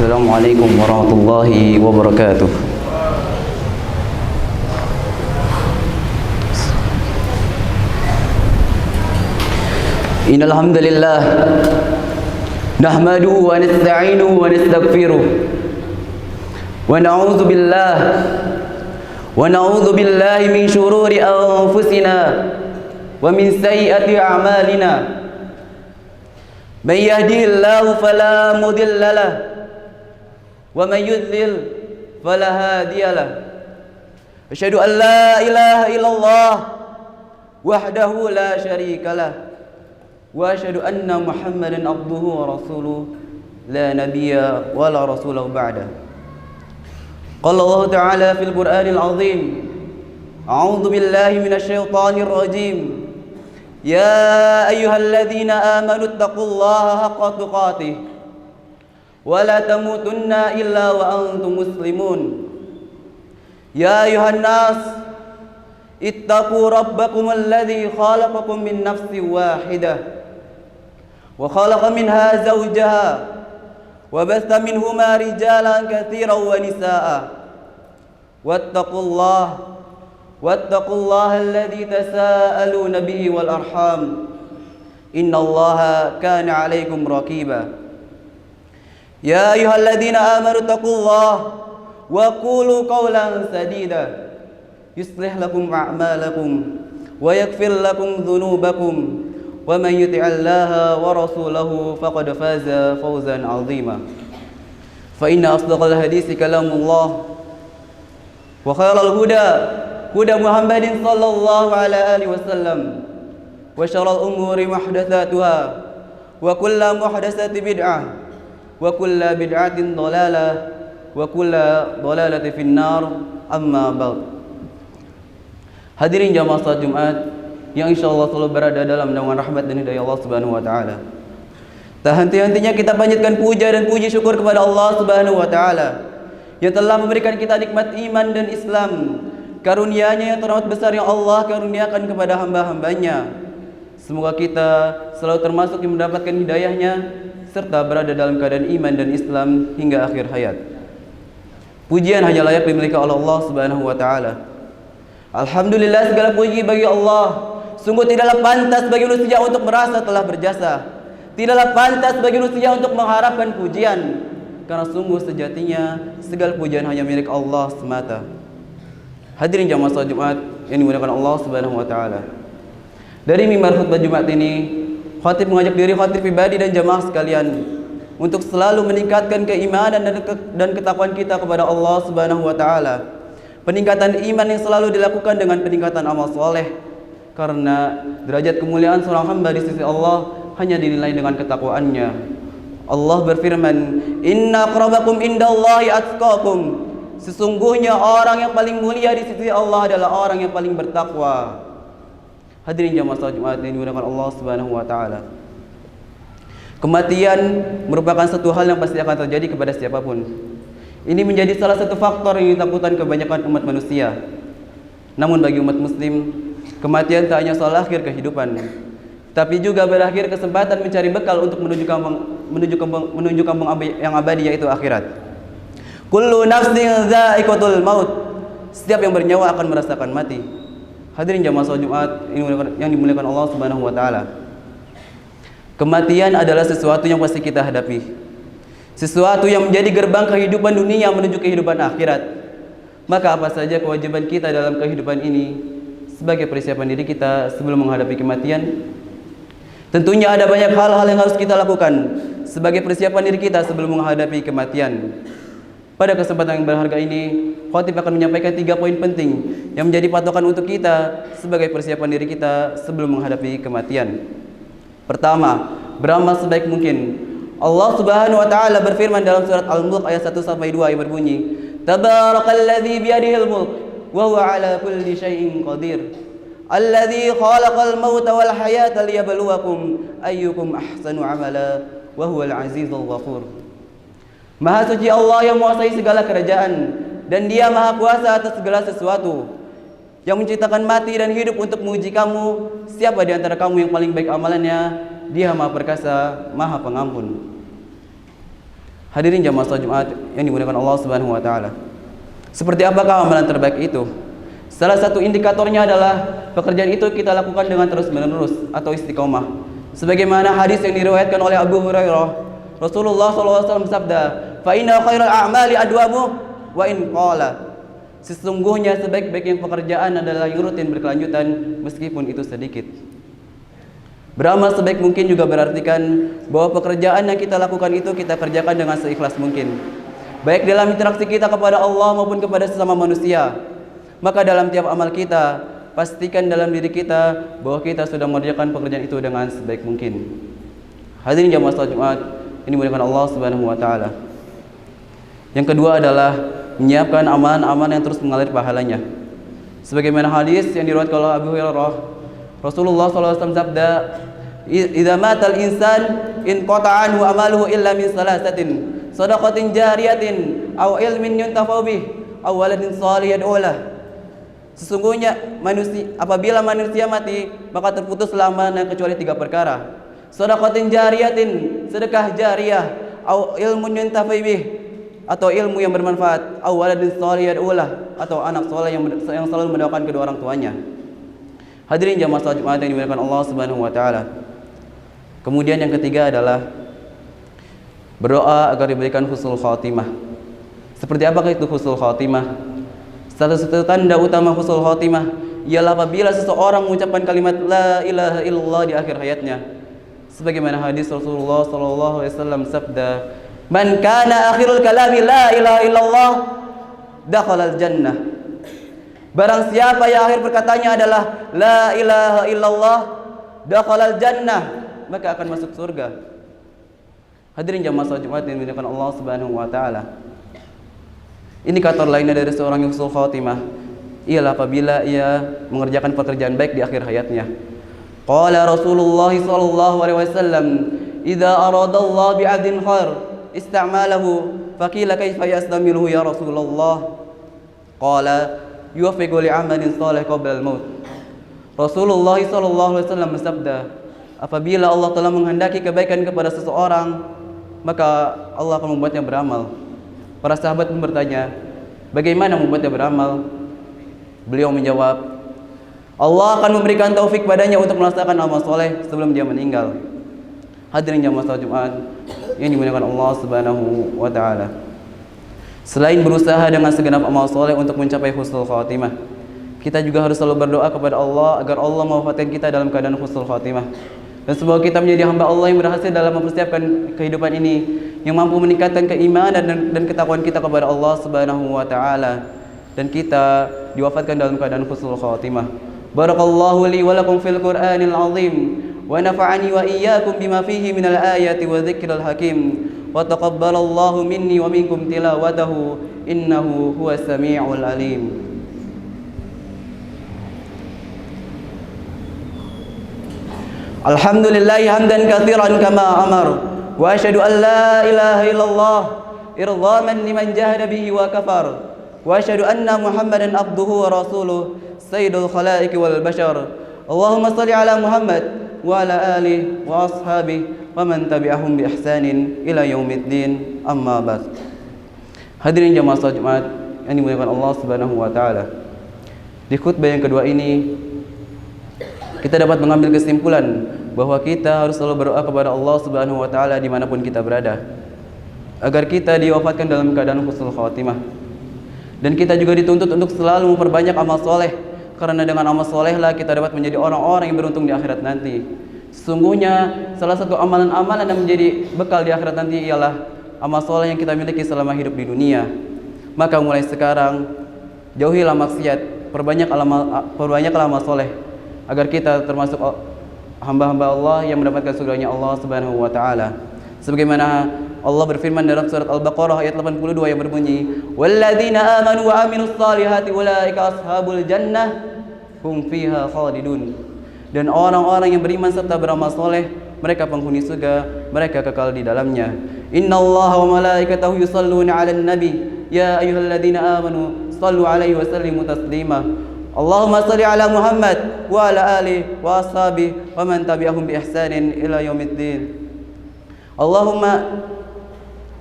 Assalamualaikum warahmatullahi wabarakatuh. Innal hamdalillah nahmaduhu wa nasta'inuhu wa nastaghfiruh wa na'udzu billahi min shururi anfusina wa min sayyiati a'malina. Man yahdihillahu fala mudilla lahu wa man yudlil fala hadiya lahu. Asyhadu an la ilaha illallah wahdahu la syarika lahu wa asyhadu anna Muhammadan abduhu wa rasuluh la nabiyya wa la rasulahu ba'da. Qala Allah Ta'ala fil Qur'anil Azim, a'udzu billahi minasy syaithanir rajim. Ya ayyuhalladzina amanu taqullaha haqqa tuqatih wa la tamutunna illa wa antum muslimun. Ya ayuhan nas ittaqu rabbakum alladzi khalaqakum min nafsin wahidah wa khalaqa minha zawjaha wa batha minhuma rijalan katsiran wa nisaa'a wattaqullaha alladzi tasaaluna bihi wal arham innallaha kana 'alaikum raqiba. Ya ayyuhalladzina amanu taqullaha wa qulu qawlan sadida yuslih lakum a'malakum wa yaghfir lakum dhunubakum wa man yuti'illaha wa rasulahu faqad faza fawzan 'azima. Fa inna asdaqal haditsi kalamullah wa khairal huda Muhammadin sallallahu alaihi wasallam wa syarrul umuri muhdatsatuha wa kullu muhdatsatin bid'ah wa kullu bid'atin dhalalah wa kullu dhalalatin finnar. Amma ba'd. Hadirin jamaah salat Jumat yang insyaallah selalu berada dalam naungan rahmat dan hidayah Allah Subhanahu wa taala. Tak henti-hentinya kita panjatkan puja dan puji syukur kepada Allah Subhanahu wa taala yang telah memberikan kita nikmat iman dan Islam. Karunia-Nya yang teramat besar yang Allah karuniakan kepada hamba-hambanya. Semoga kita selalu termasuk yang mendapatkan hidayah-Nya serta berada dalam keadaan iman dan Islam hingga akhir hayat. Pujian hanya layak dimiliki oleh Allah Subhanahu wa taala. Alhamdulillah, segala puji bagi Allah. Sungguh tidaklah pantas bagi manusia untuk merasa telah berjasa. Tidaklah pantas bagi manusia untuk mengharapkan pujian, karena sungguh sejatinya segala pujian hanya milik Allah semata. Hadirin jamaah salat Jumat yang dimuliakan Allah Subhanahu wa taala. Dari mimbar khutbah Jumat ini, khatib mengajak diri khatib pribadi dan jamaah sekalian untuk selalu meningkatkan keimanan dan ketakwaan kita kepada Allah Subhanahu wa taala. Peningkatan iman yang selalu dilakukan dengan peningkatan amal soleh, karena derajat kemuliaan seorang hamba di sisi Allah hanya dinilai dengan ketakwaannya. Allah berfirman, "Inna akramakum indallahi atqakum." Sesungguhnya orang yang paling mulia di sisi Allah adalah orang yang paling bertakwa. Hadirin jamaah salat Jumat yang dimuliakan Allah Subhanahu wa taala. Kematian merupakan satu hal yang pasti akan terjadi kepada siapapun. Ini menjadi salah satu faktor yang ditakutkan kebanyakan umat manusia. Namun bagi umat muslim, kematian tak hanya soal akhir kehidupan, tapi juga berakhir kesempatan mencari bekal untuk menuju kampung yang abadi, yaitu akhirat. Kullu nafsin dha'iqatul maut. Setiap yang bernyawa akan merasakan mati. Hadirin jamaah salat Jumat yang dimuliakan Allah Subhanahu wa taala. Kematian adalah sesuatu yang pasti kita hadapi. Sesuatu yang menjadi gerbang kehidupan dunia menuju kehidupan akhirat. Maka apa saja kewajiban kita dalam kehidupan ini sebagai persiapan diri kita sebelum menghadapi kematian? Tentunya ada banyak hal-hal yang harus kita lakukan sebagai persiapan diri kita sebelum menghadapi kematian. Pada kesempatan yang berharga ini, khatib akan menyampaikan 3 poin penting yang menjadi patokan untuk kita sebagai persiapan diri kita sebelum menghadapi kematian. Pertama, beramal sebaik mungkin. Allah Subhanahu wa taala berfirman dalam surat Al-Mulk ayat 1 sampai 2 yang berbunyi, "Tabarakalladzi biyadihil mulk wa huwa 'ala kulli syai'in qadir. Alladzi khalaqal mauta wal hayata liyabluwakum ayyukum ahsanu 'amala wa huwal 'azizul ghafur." Maha suci Allah yang menguasai segala kerajaan, dan Dia maha kuasa atas segala sesuatu, yang menciptakan mati dan hidup untuk menguji kamu. Siapa di antara kamu yang paling baik amalannya? Dia maha perkasa, maha pengampun. Hadirin jamaah salat Jumat yang dimuliakan Allah Subhanahu wa taala. Seperti apakah amalan terbaik itu? Salah satu indikatornya adalah pekerjaan itu kita lakukan dengan terus-menerus atau istiqomah. Sebagaimana hadis yang diriwayatkan oleh Abu Hurairah, Rasulullah SAW bersabda, "Fa inna khairal a'mali adwamu wa in qala." Sesungguhnya sebaik-baiknya pekerjaan adalah yang rutin berkelanjutan meskipun itu sedikit. Beramal sebaik mungkin juga berartikan bahwa pekerjaan yang kita lakukan itu kita kerjakan dengan seikhlas mungkin, baik dalam interaksi kita kepada Allah maupun kepada sesama manusia. Maka dalam tiap amal kita, pastikan dalam diri kita bahwa kita sudah mengerjakan pekerjaan itu dengan sebaik mungkin. Hadirin jamaah salat Jumat ini dimuliakan Allah Subhanahu wa taala. Yang kedua adalah menyiapkan amalan-amalan yang terus mengalir pahalanya. Sebagaimana hadis yang diriwayatkan oleh Abu Hurairah, Rasulullah SAW sabda, "Idza matal insan in qata'a anhu amaluhu illa min salasatin, shadaqatin jariyatin aw ilmin yuntafa'u bih aw waladin shalih yad'u lah." Sesungguhnya apabila manusia mati, maka terputus amalannya kecuali 3 perkara. Shadaqatin jariyatin, sedekah jariyah, au ilmun yuntafa'u bih, atau ilmu yang bermanfaat, au waladin shalih yad'u lah, atau anak saleh yang selalu mendoakan kedua orang tuanya. Hadirin jamaah salat Jumat yang dimuliakan Allah Subhanahu wa taala. Kemudian yang ketiga adalah berdoa agar diberikan husnul khatimah. Seperti apakah itu husnul khatimah? Salah satu tanda utama husnul khatimah ialah apabila seseorang mengucapkan kalimat la ilaha illallah di akhir hayatnya. Sebagaimana hadis Rasulullah sallallahu alaihi wasallam sabda, "Man kana akhirul kalami la ilaha illallah, dakhalal jannah." Barang siapa yang akhir perkataannya adalah la ilaha illallah, dakhalal jannah, maka akan masuk surga. Hadirin jamaah salat Jumat yang dimuliakan Allah Subhanahu wa taala. Indikator lainnya dari seorang yang husnul khatimah ialah apabila ia mengerjakan pekerjaan baik di akhir hayatnya. Qala Rasulullah sallallahu alaihi wasallam, "Idza arada Allah bi'abdin khair ista'malahu, faqila kaifa yastamiluhu ya Rasulullah?" Qala, "Yuwaffiqu li'amalin shalih qabla al-maut." Rasulullah sallallahu alaihi wasallam bersabda, apabila Allah telah menghendaki kebaikan kepada seseorang, maka Allah akan membuatnya beramal. Para sahabat pun bertanya, bagaimana membuatnya beramal? Beliau menjawab, Allah akan memberikan taufik padanya untuk melaksanakan amal soleh sebelum dia meninggal. Hadirin jamaah salat Jumat yang dimuliakan Allah Subhanahu wa taala. Selain berusaha dengan segenap amal soleh untuk mencapai husnul khatimah, kita juga harus selalu berdoa kepada Allah agar Allah mewafatkan kita dalam keadaan husnul khatimah. Dan semoga kita menjadi hamba Allah yang berhasil dalam mempersiapkan kehidupan ini, yang mampu meningkatkan keimanan dan ketakwaan kita kepada Allah Subhanahu wa taala, dan kita diwafatkan dalam keadaan husnul khatimah. Barakallahu li wa lakum fil Qur'anil azim wa nafa'ani wa iyyakum bima fihi minal ayati wa dzikril hakim wa taqabbalallahu minni wa minkum tilawatahu innahu huwas samiul alim. Alhamdulillahi hamdan katsiran kama amar, wa asyhadu an la ilaha illallah irghaman liman jahada bihi wa kafar, wa asyhadu anna Muhammadan abduhu wa rasuluh sayyidul khalaiqi wal bashar. Allahumma shalli ala Muhammad wa ala alihi wa ashabihi wa man tabi'ahum bi ihsanin ila yaumiddin, amma ba'd. Hadirin jamaah salat Jumat yang dimuliakan Allah Subhanahu wa taala. Di khutbah yang kedua ini kita dapat mengambil kesimpulan bahwa kita harus selalu berdoa kepada Allah Subhanahu wa taala dimanapun kita berada, agar kita diwafatkan dalam keadaan husnul khatimah. Dan kita juga dituntut untuk selalu memperbanyak amal soleh, karena dengan amal soleh lah kita dapat menjadi orang-orang yang beruntung di akhirat nanti. Sesungguhnya salah satu amalan-amalan yang menjadi bekal di akhirat nanti ialah amal soleh yang kita miliki selama hidup di dunia. Maka mulai sekarang jauhilah maksiat, perbanyaklah amal soleh, agar kita termasuk hamba-hamba Allah yang mendapatkan surganya Allah Subhanahu wa taala. Sebagaimana Allah berfirman dalam surat Al-Baqarah ayat 82 yang berbunyi, "Walladzina amanu wa amilus salihati ulaika ashabul jannah hum fiha khalidun." Dan orang-orang yang beriman serta beramal soleh, mereka penghuni surga, mereka kekal di dalamnya. Innallaha wa malaikatahu yusholluna 'alan nabi, ya ayyuhalladzina amanu shallu 'alaihi wa sallimu taslima. Allahumma shalli ala Muhammad wa ala alihi wa ashabihi wa man tabi'ahum bi ihsanin ila yaumiddin. Allahumma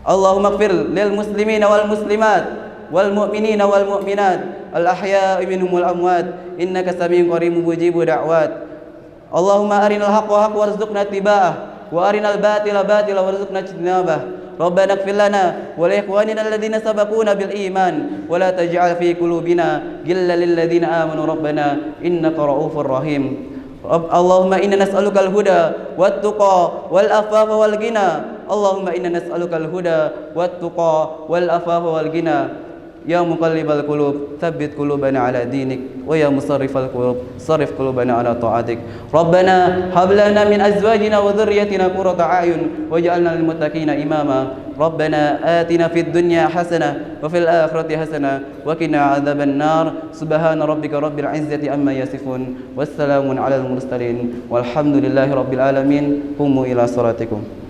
اللهم اغفر للمسلمين والمسلمات والمؤمنين والمؤمنات الأحياء منهم والأموات إنك سميع قريب مجيب دعوات. اللهم أرنا الحق حقا وارزقنا اتباعه وأرنا الباطل باطلا وارزقنا اجتنابه. ربنا اغفر لنا ولإخواننا الذين سبقونا بالإيمان ولا تجعل في قلوبنا غلا للذين آمنوا ربنا إنك رؤوف رحيم. اللهم إنا نسألك الهدى والتقى والعفاف والغنى. اللهم إنا نسألك الهدى والتقى والعفاف والغنى. يا مقلب القلوب ثبت قلوبنا على دينك ويا مصرف القلوب صرف قلوبنا على طاعتك. ربنا هب لنا من أزواجنا وذريتنا قرة أعين واجعلنا للمتقين إماما. ربنا آتنا في الدنيا حسنة وفي الآخرة حسنة وقنا عذاب النار. سبحان ربك رب العزة عما يصفون والسلام على المرسلين والحمد لله رب العالمين. قوموا إلى صلاتكم.